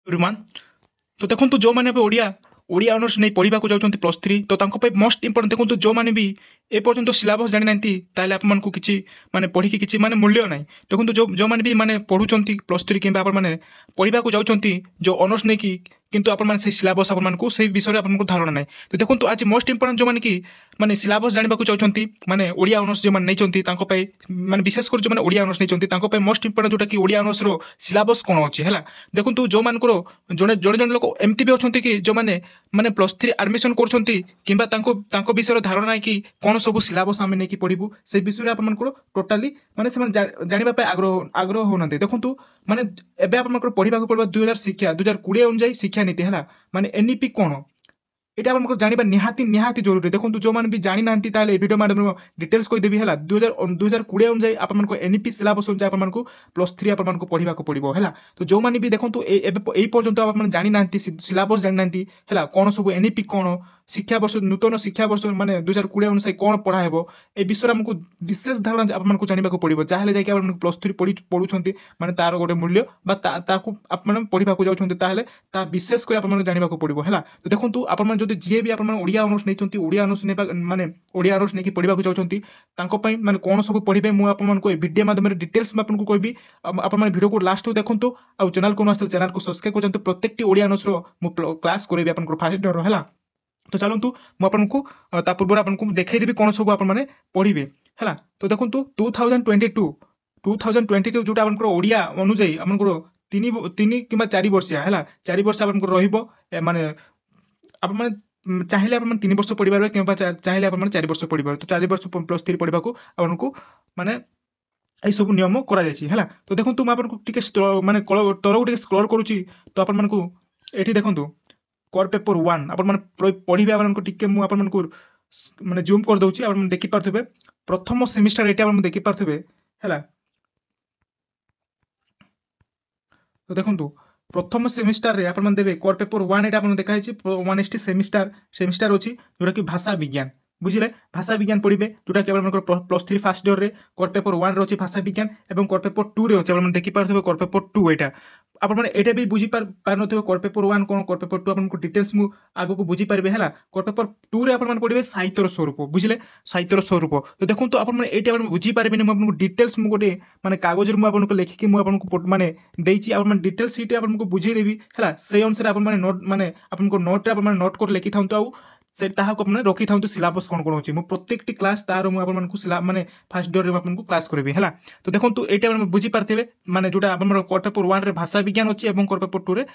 everyone तो देखो जो मैंने ओडिया ओडिया ऑनर्स नहीं पढ़ा जाऊँ +3 तो मोस्ट इंपोर्टेंट देखो जो मैंने भी ए पर्यंत सिलेबस जानी ना ताले आपको किसी माने पढ़ी किसी माने मूल्य ना देखो जो मैंने भी माने पढ़ुंट +3 कि पढ़ा जाऊँ जो ऑनर्स नहीं कि किंतु आपण से सिलेबस आपको से विषय आपको धारणा ना तो देखो आज मोस्ट इंपोर्टेंट जो मैंने कि माने सिलेबस जानवा चाहते माने ओडिया ऑनर्स जो मैंने नहीं माने विशेषकर जो मैंने ओडिया ऑनर्स नहीं मोस्ट इंपोर्टेंट जोटा कि ओडिया ऑनर्स रो सिलेबस कौन अच्छी है देखो जो मान जड़े जड़े जड़े लोक एमती भी अच्छा कि जो मैंने माने +3 आडमिशन कर विषय धारणा ना कि कौन सब सिलेबस आम नहीं पढ़ू से विषय आप टोटाली माने जानापी आग्रह आग्रह होना देखो माने एबे आप पढ़ा पड़ो 2000 शिक्षा 2020 अनुजाई शिक्षा नीति है माने एनईपी कौन এটা আপনার জাঁয়া নিহাতি নিহাতি জরুরি দেখুন যে भी জানি না তাহলে এই ভিডিও মাধ্যমে ডিটেলস কইদেবি হলা 2020 অনুযায়ী আপনার এনইপি সিলেবস অনুযায়ী আপনার +3 আপনার পড়া পড়ব হলা তো যে भी দেখুন এই পর্যন্ত আপনার জানি না সিলেবস জানি না হলা কোণ সব এনইপি কোণ শিক্ষাবর্ষ নূতন শিক্ষাবর্ষ মানে 2020 অনুযায়ী কোণ পড়া হব এই বিষয়ে আমি বিশেষ ধারণা আপনার জাঁয়া পড়ব যাহলে যাই আপনার +3 পড়ুছেন মানে তার গোটে মূল্য বা তাকে আপনার পড়া যাচ্ছেন তাহলে তা বিশেষ করে আপনার জাঁয়া পড়ব হলা তো দেখুন আপনার যদি जी भी আপনার ওড়িয়া অনর্স নেইছন্তি ওড়িয়া অনর্স নেবা মানে ওড়িয়া অনর্স নেকি পড়িবা চাହୁଛନ୍ତି তাଙ୍କ ପାଇଁ ମାନେ কোন ସବୁ পড়িবে ମୁଁ ଆପଣମାନଙ୍କୁ এই ভিডিও মাধ্যমে ডিটেলস ମୁଁ ଆପଣଙ୍କୁ କହିବି ଆପଣ ମାନେ ভিডিও को लास्ट দেখନ୍ତୁ ଆଉ ଚ୍ୟାନେल को आसते ଚ୍ୟାନେल को सब्सक्राइब करजंतु प्रत्येकटी ओडिया अनर्स रो मु क्लास करेबी आपनको फास्ट डर हैला तो चलंतु मु आपनको ता पूर्व आपनको देखाई देबी कोन सब आपन माने पढ़िबे हैला तो देखंतु 2022 जोटा आपनको ओडिया अनुଯାयୀ आपनको 3 किंबा 4 वर्षिया हैला 4 वर्ष आपनको रहिबो माने आप चाहिए आप 3 वर्ष पढ़ी कि चाहिए आप 4 वर्ष पढ़ी तो 4 वर्ष +3 पढ़ा आपको माने ये सब नियम करा है तो देखो मैं आपको टे माने तरह टे स्क्रॉल करुच्ची तो आपको ये देखो कोर पेपर 1 आप पढ़े आपको टे मुझे माने जूम कर दूसरी आप देखिपे प्रथम सेमिस्टर ये आप देखिपे है तो देखो प्रथम सेमिस्टर रे आपन देबे कोर पेपर 1 एटा आपन देखाइ छि 1 सेमिस्टर अछि जोटा कि भाषा विज्ञान बुझिले भाषा विज्ञान पढ़िबे जोटा कि आपन +3 फर्स्ट ईयर रे कोर पेपर 1 रे अछि भाषा विज्ञान एवं कोर पेपर 2 रे अछि आपन देखि पारथबे कोर पेपर 2 एटा आपन माने एटा भी बुझी पार नथबे कोर पेपर 1 कोन कोर पेपर 2 आपन को डिटेल्स मु आगो को बुझी पारबे हला कोर पेपर 2 रे आपन पढ़िबे साहित्यर स्वरूप बुझिले साहित्यर स्वरूप तो देखो तो आपन माने एटा आपन बुझी पारबे मु आपन को डिटेल्स मु गोटे माने कागज रे मु आपन को लिखि कि मु आपन को माने देइछि आपन माने डिटेल्स सीट आपन को बुझी देबी हला से अनुसार आपन माने नोट माने आपन को नोट रे आपन माने नोट कर लिखि थांतो आ से ताहाको अपने रखी था सिलेबस कौन कौन होची मु प्रत्येकटी क्लास तार मु आपन को सिला माने फर्स्ट डोर रे आपन को क्लास करबी हला तो देखंतु एटा बुझी पारथिबे माने जोटा आपन कोर पेपर 1 रे भाषा विज्ञान अछि एवं कोर पेपर 2 रे